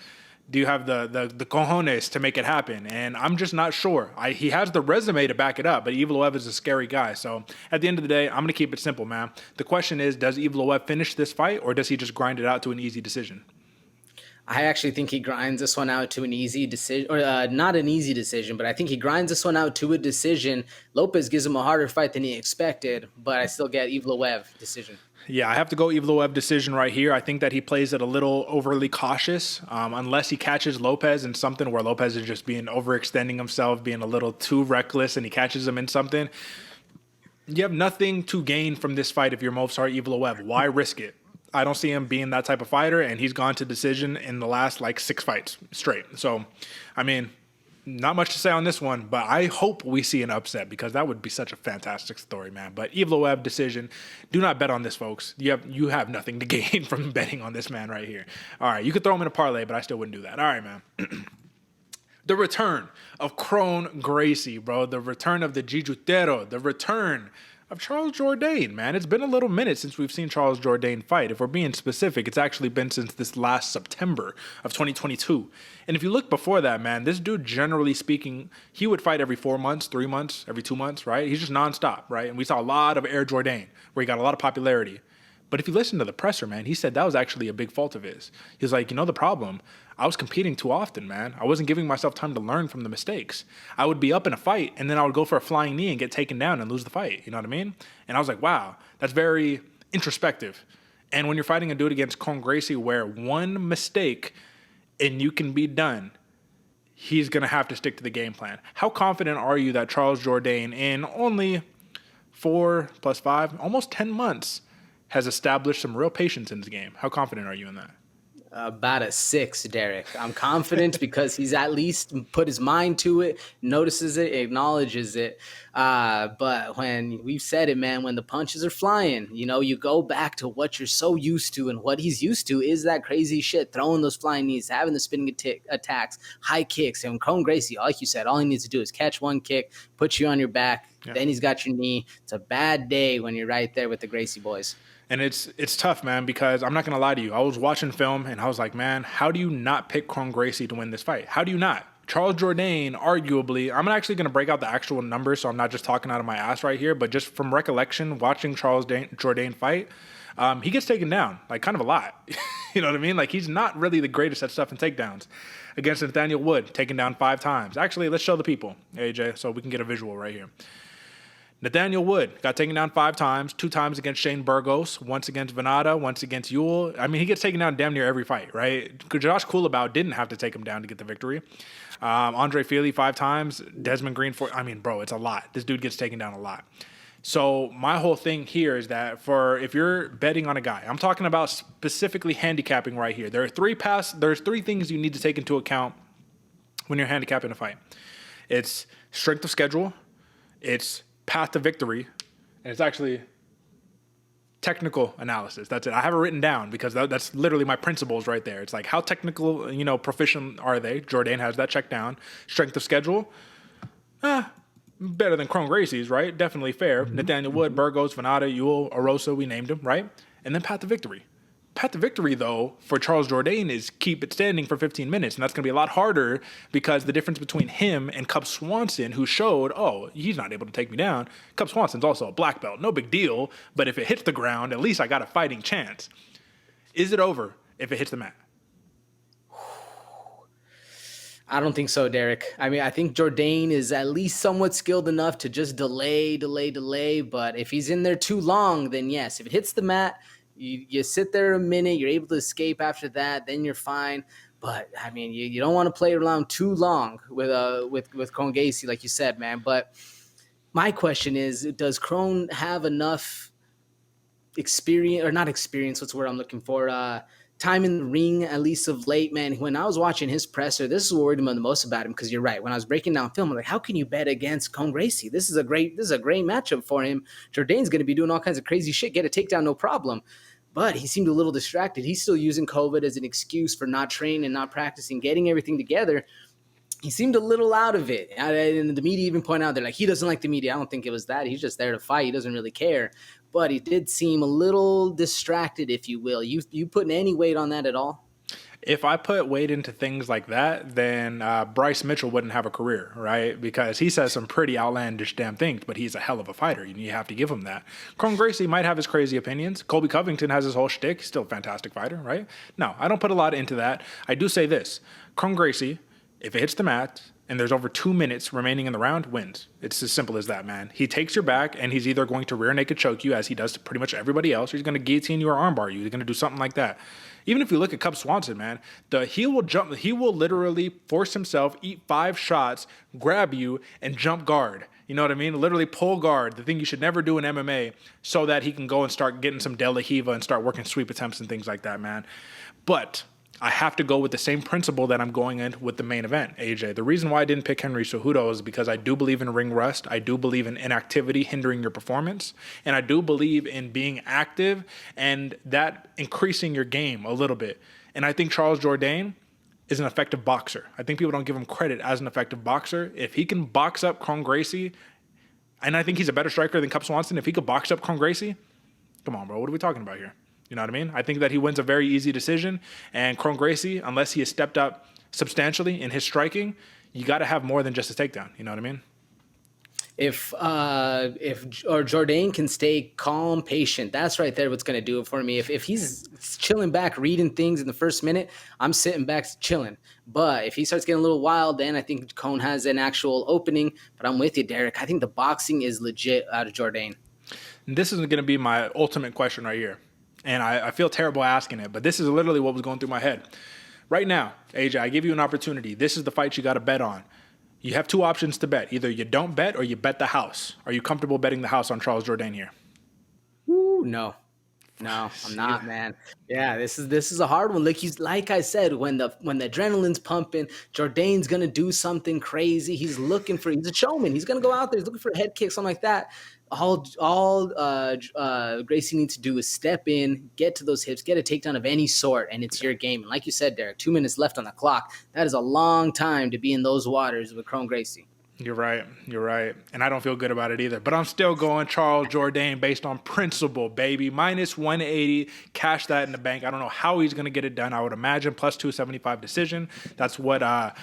cojones to make it happen? And I'm just not sure. He has the resume to back it up, but Evloev is a scary guy. So at the end of the day, I'm going to keep it simple, man. The question is, does Evloev finish this fight or does he just grind it out to an easy decision? I actually think he grinds this one out to an easy decision, or not an easy decision, but I think he grinds this one out to a decision. Lopes gives him a harder fight than he expected, but I still get Evloev decision. Yeah, I have to go Evloev decision right here. I think that he plays it a little overly cautious, unless he catches Lopes in something where Lopes is just being overextending himself, being a little too reckless, and he catches him in something. You have nothing to gain from this fight if you're Movsar Evloev. Why risk it? I don't see him being that type of fighter, and he's gone to decision in the last 6 fights straight. So, not much to say on this one, but I hope we see an upset because that would be such a fantastic story, man. But Evloev decision, do not bet on this, folks. You have nothing to gain from betting on this man right here. All right, you could throw him in a parlay, but I still wouldn't do that. All right, man. The return of Kron Gracie, bro. The return of the Jiu-Jitero. The return of Charles Jourdain, man. It's been a little minute since we've seen Charles Jourdain fight. If we're being specific, it's actually been since this last September of 2022. And if you look before that, man, this dude, generally speaking, he would fight every 4 months, 3 months, every 2 months, right? He's just nonstop, right? And we saw a lot of Air Jourdain, where he got a lot of popularity. But if you listen to the presser, man, he said that was actually a big fault of his. He was like, the problem? I was competing too often, man. I wasn't giving myself time to learn from the mistakes. I would be up in a fight, and then I would go for a flying knee and get taken down and lose the fight. You know what I mean? And I was like, wow, that's very introspective. And when you're fighting a dude against Kron Gracie, where one mistake and you can be done, he's going to have to stick to the game plan. How confident are you that Charles Jourdain, in only 4 + 5, almost 10 months, has established some real patience in his game? How confident are you in that? About a 6, Derek. I'm confident because he's at least put his mind to it, notices it, acknowledges it. But when we've said it, man, when the punches are flying, you go back to what you're so used to, and what he's used to is that crazy shit, throwing those flying knees, having the spinning attacks, high kicks. And Kron Gracie, like you said, all he needs to do is catch one kick, put you on your back, then he's got your knee. It's a bad day when you're right there with the Gracie boys. And it's tough, man, because I'm not going to lie to you. I was watching film, and I was like, man, how do you not pick Kron Gracie to win this fight? How do you not? Charles Jourdain, arguably, I'm actually going to break out the actual numbers, so I'm not just talking out of my ass right here, but just from recollection, watching Charles Jourdain fight, he gets taken down, like, kind of a lot. You know what I mean? Like, he's not really the greatest at stuff and takedowns. Against Nathaniel Wood, taken down 5 times. Actually, let's show the people, AJ, so we can get a visual right here. Nathaniel Wood got taken down 5 times, 2 times against Shane Burgos, once against Venata, once against Ewell. I mean, he gets taken down damn near every fight, right? Josh Coolabout didn't have to take him down to get the victory. Andre Feely 5 times, Desmond Green 4. I mean, bro, it's a lot. This dude gets taken down a lot. So my whole thing here is that if you're betting on a guy, I'm talking about specifically handicapping right here. There's 3 things you need to take into account when you're handicapping a fight. It's strength of schedule, it's path to victory, and it's actually technical analysis. That's it. I have it written down because that's literally my principles right there. It's like, how technical, proficient are they? Jourdain has that checked down. Strength of schedule, better than Kron Gracie's, right? Definitely fair. Nathaniel Wood, Burgos, Venata, Ewell, Arosa, we named him, right? And then path to victory. Path to victory, though, for Charles Jourdain is keep it standing for 15 minutes. And that's going to be a lot harder because the difference between him and Cub Swanson, who showed, he's not able to take me down. Cub Swanson's also a black belt. No big deal. But if it hits the ground, at least I got a fighting chance. Is it over if it hits the mat? I don't think so, Derek. I mean, I think Jourdain is at least somewhat skilled enough to just delay. But if he's in there too long, then yes. If it hits the mat, you sit there a minute, you're able to escape after that, then you're fine. But, I mean, you don't want to play around too long with Kron Gracie, like you said, man. But my question is, does Kron have enough experience, or not experience, what's the word I'm looking for, time in the ring, at least of late, man? When I was watching his presser, this is what worried me the most about him, because you're right. When I was breaking down film, I'm like, how can you bet against Kron Gracie? This is a great matchup for him. Jourdain's going to be doing all kinds of crazy shit, get a takedown, no problem. But he seemed a little distracted. He's still using COVID as an excuse for not training and not practicing, getting everything together. He seemed a little out of it. And the media even point out, they're like, he doesn't like the media. I don't think it was that. He's just there to fight. He doesn't really care. But he did seem a little distracted, if you will. You putting any weight on that at all? If I put weight into things like that, then Bryce Mitchell wouldn't have a career, right? Because he says some pretty outlandish damn things, but he's a hell of a fighter. You have to give him that. Kron Gracie might have his crazy opinions. Colby Covington has his whole shtick. He's still a fantastic fighter, right? No, I don't put a lot into that. I do say this. Kron Gracie, if it hits the mat and there's over 2 minutes remaining in the round, wins. It's as simple as that, man. He takes your back, and he's either going to rear naked choke you, as he does to pretty much everybody else, or he's going to guillotine you or armbar you. He's going to do something like that. Even if you look at Cub Swanson, man, he will literally force himself, eat 5 shots, grab you, and jump guard. You know what I mean? Literally pull guard, the thing you should never do in MMA, so that he can go and start getting some De La Hiva and start working sweep attempts and things like that, man. But I have to go with the same principle that I'm going in with the main event, AJ. The reason why I didn't pick Henry Cejudo is because I do believe in ring rust. I do believe in inactivity hindering your performance. And I do believe in being active and that increasing your game a little bit. And I think Charles Jourdain is an effective boxer. I think people don't give him credit as an effective boxer. If he can box up Kron Gracie, And I think he's a better striker than Cub Swanson. If he could box up Kron Gracie, come on, bro. What are we talking about here? You know what I mean? I think that he wins a very easy decision. And Kron Gracie, unless he has stepped up substantially in his striking, you got to have more than just a takedown. You know what I mean? If Jourdain can stay calm, patient, that's right there what's going to do it for me. If he's chilling back, reading things in the first minute, I'm sitting back chilling. But if he starts getting a little wild, then I think Kron has an actual opening. But I'm with you, Derek. I think the boxing is legit out of Jourdain. This is going to be my ultimate question right here. And I feel terrible asking it, but this is literally what was going through my head. Right now, AJ, I give you an opportunity. This is the fight you got to bet on. You have two options to bet. Either you don't bet or you bet the house. Are you comfortable betting the house on Charles Jourdain here? Ooh, no, I'm not, man. Yeah, this is a hard one. Like I said, when the adrenaline's pumping, Jourdain's gonna do something crazy. He's a showman. He's gonna go out there. He's looking for a head kick, something like that. All Gracie needs to do is step in, get to those hips, get a takedown of any sort, and it's your game. And like you said, Derek, 2 minutes left on the clock. That is a long time to be in those waters with Kron Gracie. You're right. And I don't feel good about it either. But I'm still going Charles Jourdain based on principle, baby. Minus 180, cash that in the bank. I don't know how he's going to get it done. I would imagine plus 275 decision. That's what I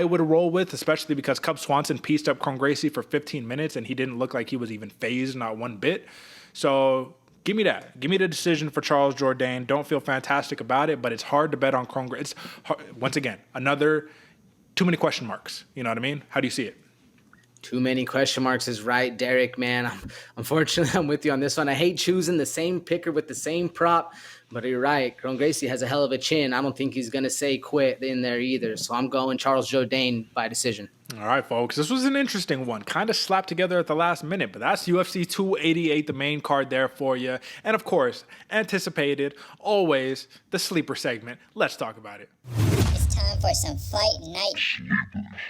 would roll with, especially because Cub Swanson pieced up Kron Gracie for 15 minutes, and he didn't look like he was even phased, not one bit. So give me that. Give me the decision for Charles Jourdain. Don't feel fantastic about it, but it's hard to bet on Kron Gracie. Once again, too many question marks. You know what I mean? How do you see it? Too many question marks is right, Derek, man. Unfortunately, I'm with you on this one. I hate choosing the same picker with the same prop, but you're right. Kron Gracie has a hell of a chin. I don't think he's going to say quit in there either. So I'm going Charles Jourdain by decision. All right, folks. This was an interesting one. Kind of slapped together at the last minute, but that's UFC 288, the main card there for you. And of course, anticipated, always, the sleeper segment. Let's talk about it. It's time for some fight night.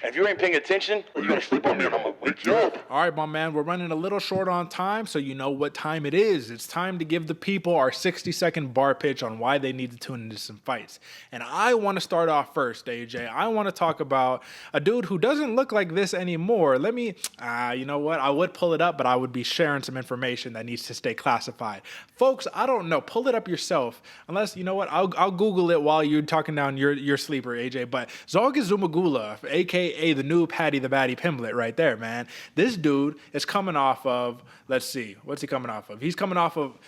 And if you ain't paying attention, you're gonna sleep on me and I'm gonna wake you up. All right, my man, we're running a little short on time, so you know what time it is. It's time to give the people our 60-second bar pitch on why they need to tune into some fights. And I want to start off first, AJ. I want to talk about a dude who doesn't look like this anymore. You know what? I would pull it up, but I would be sharing some information that needs to stay classified. Folks, I don't know. Pull it up yourself. Unless, you know what? I'll Google it while you're talking down your sleeper, AJ. But Zhalgas Zhumagula, a.k.a. the new Paddy the Batty Pimblett right there, man. This dude is coming off of, let's see, what's he coming off of? He's coming off of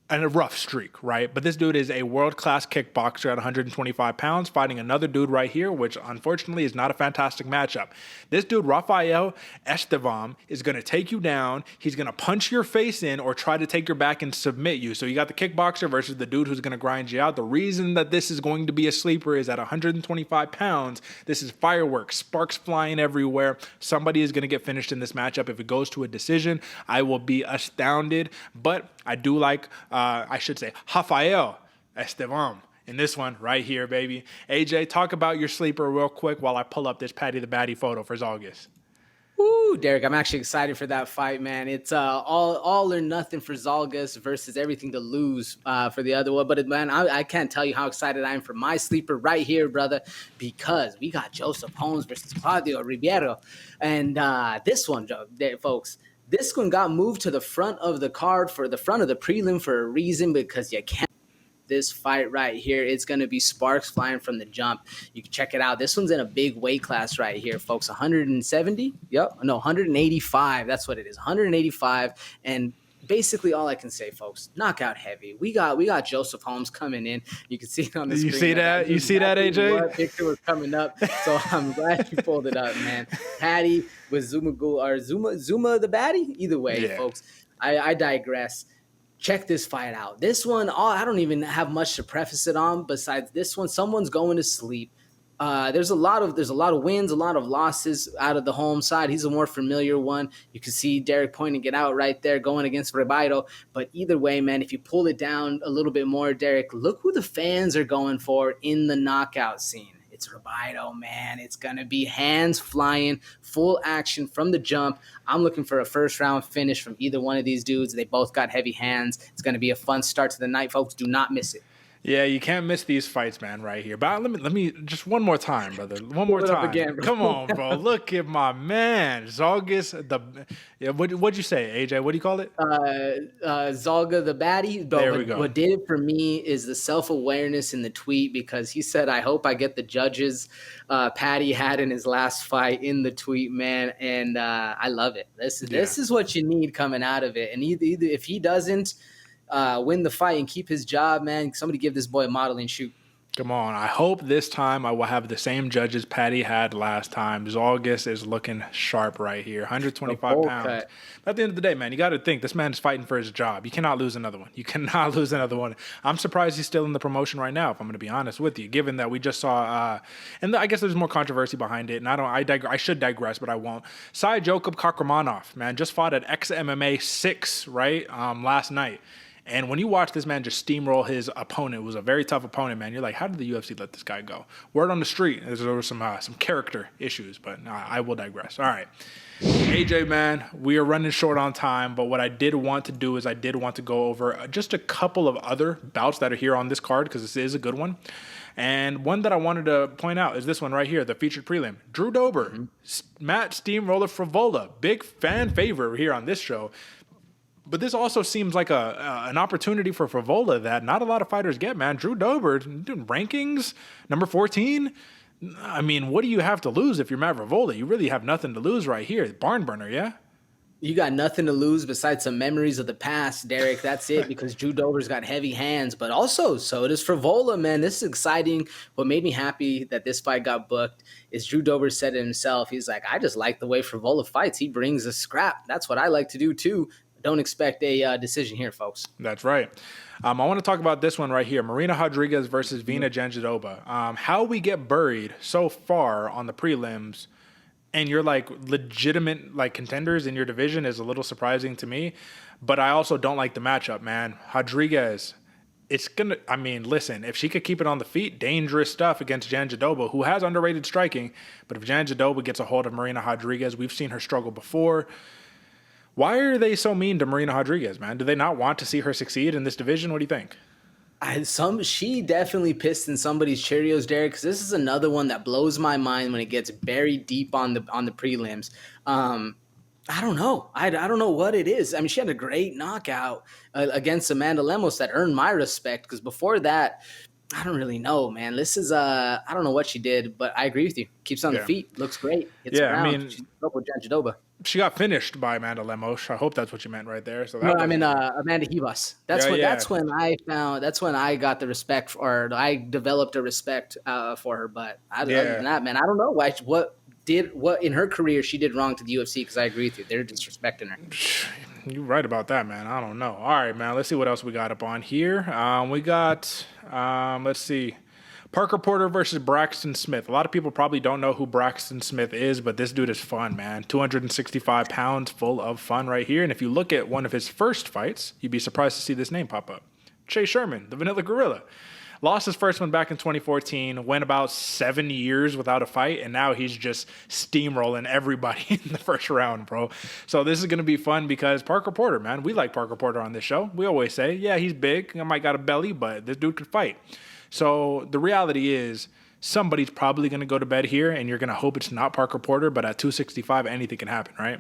a rough streak, right? But this dude is a world-class kickboxer at 125 pounds, fighting another dude right here, which unfortunately is not a fantastic matchup. This dude, Rafael Estevam, is going to take you down. He's going to punch your face in or try to take your back and submit you. So you got the kickboxer versus the dude who's going to grind you out. The reason that this is going to be a sleeper is at 125 pounds, this is fireworks, sparks flying everywhere. Somebody is going to get finished in this matchup. If it goes to a decision, I will be astounded. But I do like, Rafael Estevam in this one right here, baby. AJ, talk about your sleeper real quick while I pull up this Paddy the Batty photo for Zhalgas. Ooh, Derek, I'm actually excited for that fight, man. It's all or nothing for Zhalgas versus everything to lose for the other one. But, man, I can't tell you how excited I am for my sleeper right here, brother, because we got Joseph Holmes versus Claudio Ribeiro. And this one, folks, this one got moved to the front of the card for the front of the prelim for a reason, because you can't. This fight right here, it's going to be sparks flying from the jump. You can check it out. This one's in a big weight class right here, folks. 170? Yep. No, 185. That's what it is. 185. And basically all I can say, folks, knockout heavy. We got Joseph Holmes coming in. You can see it on the screen. You see that? You see that, AJ? What picture was coming up. So I'm glad you pulled it up, man. Paddy with Zuma the Batty. Either way, yeah. Folks, I digress. Check this fight out. This one, I don't even have much to preface it on. Besides this one, someone's going to sleep. There's a lot of wins, a lot of losses out of the home side. He's a more familiar one. You can see Derek pointing it out right there, going against Ribeiro. But either way, man, if you pull it down a little bit more, Derek, look who the fans are going for in the knockout scene. It's Ribeiro, man. It's going to be hands flying, full action from the jump. I'm looking for a first-round finish from either one of these dudes. They both got heavy hands. It's going to be a fun start to the night, folks. Do not miss it. Yeah, you can't miss these fights, man, right here. But let me just one more time, brother. One more Pull it up time. again, bro. Come on, bro. Look at my man. Zalgis, what'd you say, AJ? What do you call it? Zalga the baddie. But There we go. What did it for me is the self-awareness in the tweet, because he said, I hope I get the judges Patty had in his last fight in the tweet, man. And I love it. This is what you need coming out of it. And either if he doesn't win the fight and keep his job, man, somebody give this boy a modeling shoot. Come on. I hope this time I will have the same judges Patty had last time. Zalgis is looking sharp right here. 125 pounds. Cut. But at the end of the day, man, you got to think this man's fighting for his job. You cannot lose another one. You cannot lose another one. I'm surprised he's still in the promotion right now, if I'm going to be honest with you, given that we just saw, and I guess there's more controversy behind it. And I should digress, but I won't. Jokob Kakramanov, man, just fought at XMMA 6, right, last night. And when you watch this man just steamroll his opponent, it was a very tough opponent, man. You're like, how did the UFC let this guy go? Word on the street, there were some character issues, but I will digress. All right. AJ, man, we are running short on time, but what I did want to do is I did want to go over just a couple of other bouts that are here on this card, because this is a good one. And one that I wanted to point out is this one right here, the featured prelim. Drew Dober, Matt Steamroller Frivola, big fan favorite here on this show. But this also seems like an opportunity for Frivola that not a lot of fighters get, man. Drew Dober, doing rankings, number 14. I mean, what do you have to lose if you're Matt Frivola? You really have nothing to lose right here. Barn burner, yeah? You got nothing to lose besides some memories of the past, Derek. That's it, because Drew Dober's got heavy hands. But also, so does Frivola, man. This is exciting. What made me happy that this fight got booked is Drew Dober said it himself. He's like, I just like the way Frivola fights. He brings a scrap. That's what I like to do, too. Don't expect a decision here, folks. That's right. I want to talk about this one right here. Marina Rodriguez versus Vina Jandiroba. How we get buried so far on the prelims and you're like legitimate like contenders in your division is a little surprising to me. But I also don't like the matchup, man. Rodriguez, listen, if she could keep it on the feet, dangerous stuff against Jandiroba, who has underrated striking. But if Jandiroba gets a hold of Marina Rodriguez, we've seen her struggle before. Why are they so mean to Marina Rodriguez, man? Do they not want to see her succeed in this division? What do you think? She definitely pissed in somebody's Cheerios, Derek, because this is another one that blows my mind when it gets buried deep on the prelims. I don't know. I don't know what it is. I mean, she had a great knockout against Amanda Lemos that earned my respect, because before that, I don't really know, man. This is I don't know what she did, but I agree with you. Keeps on the feet, looks great. Hits around. She's up with Jandiroba. She got finished by Amanda Lemos. I hope that's what you meant right there. So Amanda Ribas. That's when I got the respect I developed a respect for her. But other than that, man, I don't know what in her career she did wrong to the UFC, because I agree with you. They're disrespecting her. You're right about that, man. I don't know. All right, man. Let's see what else we got up on here. We got, let's see. Parker Porter versus Braxton Smith. A lot of people probably don't know who Braxton Smith is, but this dude is fun, man. 265 pounds, full of fun right here. And if you look at one of his first fights, you'd be surprised to see this name pop up. Chase Sherman, the Vanilla Gorilla. Lost his first one back in 2014, went about 7 years without a fight, and now he's just steamrolling everybody in the first round, bro. So this is going to be fun because Parker Porter, man, we like Parker Porter on this show. We always say, yeah, he's big, I might got a belly, but this dude could fight. So the reality is somebody's probably going to go to bed here, and you're going to hope it's not Parker Porter, but at 265, anything can happen, right?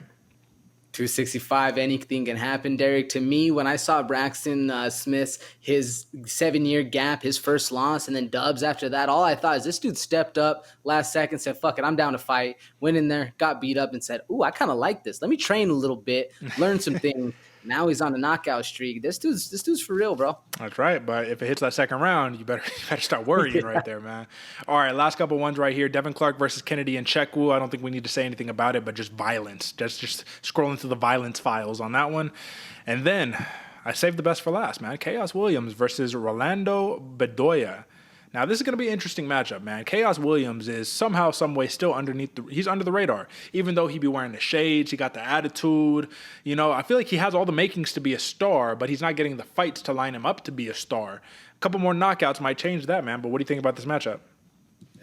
265, anything can happen, Derek. To me, when I saw Braxton Smith's his 7-year gap, his first loss, and then dubs after that, all I thought is this dude stepped up last second, said, fuck it, I'm down to fight. Went in there, got beat up, and said, ooh, I kind of like this. Let me train a little bit, learn some things. Now he's on a knockout streak. This dude's for real, bro. That's right. But if it hits that second round, you better start worrying right there, man. All right, last couple ones right here. Devin Clark versus Kennedy and Chekwu. I don't think we need to say anything about it, but just violence. Just scrolling through the violence files on that one. And then I saved the best for last, man. Chaos Williams versus Rolando Bedoya. Now, this is going to be an interesting matchup, man. Chaos Williams is somehow, some way still he's under the radar. Even though he be wearing the shades, he got the attitude. You know, I feel like he has all the makings to be a star, but he's not getting the fights to line him up to be a star. A couple more knockouts might change that, man. But what do you think about this matchup?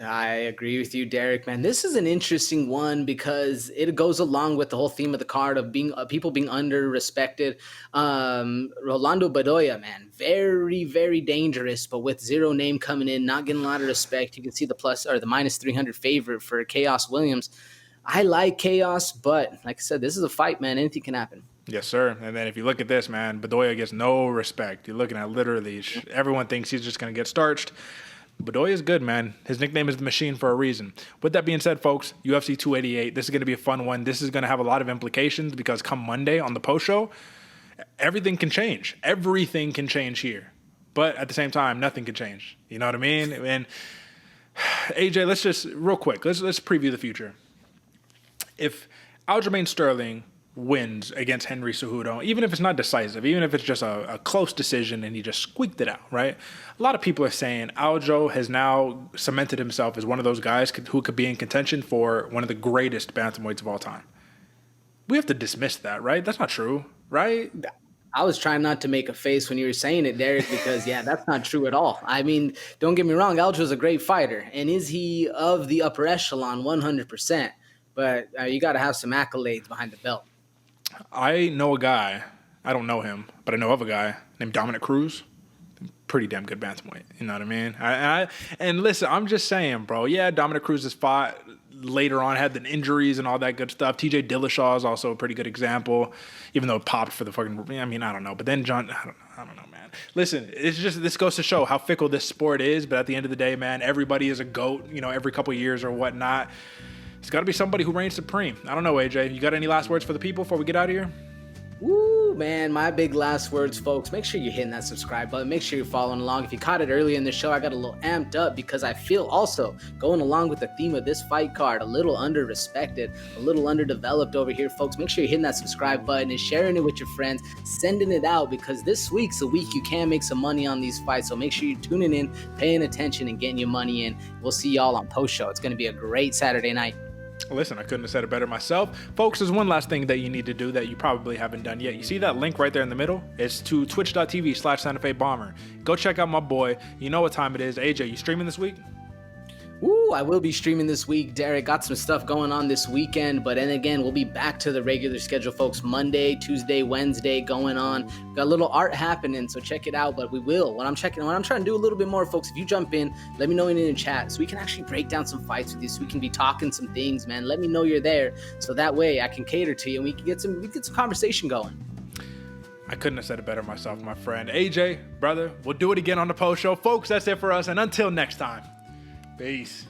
I agree with you, Derek, man. This is an interesting one because it goes along with the whole theme of the card of being people being under respected. Rolando Bedoya, man, very, very dangerous, but with zero name coming in, not getting a lot of respect. You can see the plus or the minus 300 favorite for Chaos Williams. I like Chaos, but like I said, this is a fight, man. Anything can happen. Yes, sir. And then if you look at this, man, Bedoya gets no respect. You're looking at literally everyone thinks he's just going to get starched. Bedoya is good, man. His nickname is the Machine for a reason. With that being said, folks, UFC 288, this is going to be a fun one. This is going to have a lot of implications because come Monday on the post show, everything can change. Everything can change here. But at the same time, nothing can change. You know what I mean? And AJ, let's just real quick, let's preview the future. If Aljamain Sterling wins against Henry Cejudo, even if it's not decisive, even if it's just a close decision and he just squeaked it out, right? A lot of people are saying Aljo has now cemented himself as one of those guys who could be in contention for one of the greatest bantamweights of all time. We have to dismiss that, right? That's not true, right? I was trying not to make a face when you were saying it, Derek, because, yeah, that's not true at all. I mean, don't get me wrong, Aljo's a great fighter. And is he of the upper echelon? 100%. But you got to have some accolades behind the belt. I know a guy, I don't know him, but I know of a guy named Dominic Cruz. Pretty damn good bantamweight, you know what I mean? And listen, I'm just saying, bro, yeah, Dominic Cruz has fought later on, had the injuries and all that good stuff. TJ Dillashaw is also a pretty good example, even though it popped for the fucking, I mean, I don't know. But then John, I don't know, man. Listen, it's just, this goes to show how fickle this sport is, but at the end of the day, man, everybody is a GOAT, you know, every couple of years or whatnot. It's got to be somebody who reigns supreme. I don't know, AJ. You got any last words for the people before we get out of here? Woo, man, my big last words, folks. Make sure you're hitting that subscribe button. Make sure you're following along. If you caught it earlier in the show, I got a little amped up because I feel also going along with the theme of this fight card, a little under-respected, a little underdeveloped over here, folks. Make sure you're hitting that subscribe button and sharing it with your friends, sending it out because this week's a week you can make some money on these fights. So make sure you're tuning in, paying attention, and getting your money in. We'll see y'all on post-show. It's going to be a great Saturday night. Listen, I couldn't have said it better myself. Folks, there's one last thing that you need to do that you probably haven't done yet. You see that link right there in the middle? It's to twitch.tv/Santa Fe Bomber. Go check out my boy. You know what time it is. AJ, you streaming this week? Woo, I will be streaming this week. Derek, got some stuff going on this weekend, but then again, we'll be back to the regular schedule, folks. Monday, Tuesday, Wednesday going on. We've got a little art happening, so check it out, but we will. When I'm trying to do a little bit more, folks, if you jump in, let me know in the chat so we can actually break down some fights with you, so we can be talking some things, man. Let me know you're there, so that way I can cater to you and we can get some conversation going. I couldn't have said it better myself, my friend. AJ, brother, we'll do it again on the post show. Folks, that's it for us, and until next time. Peace.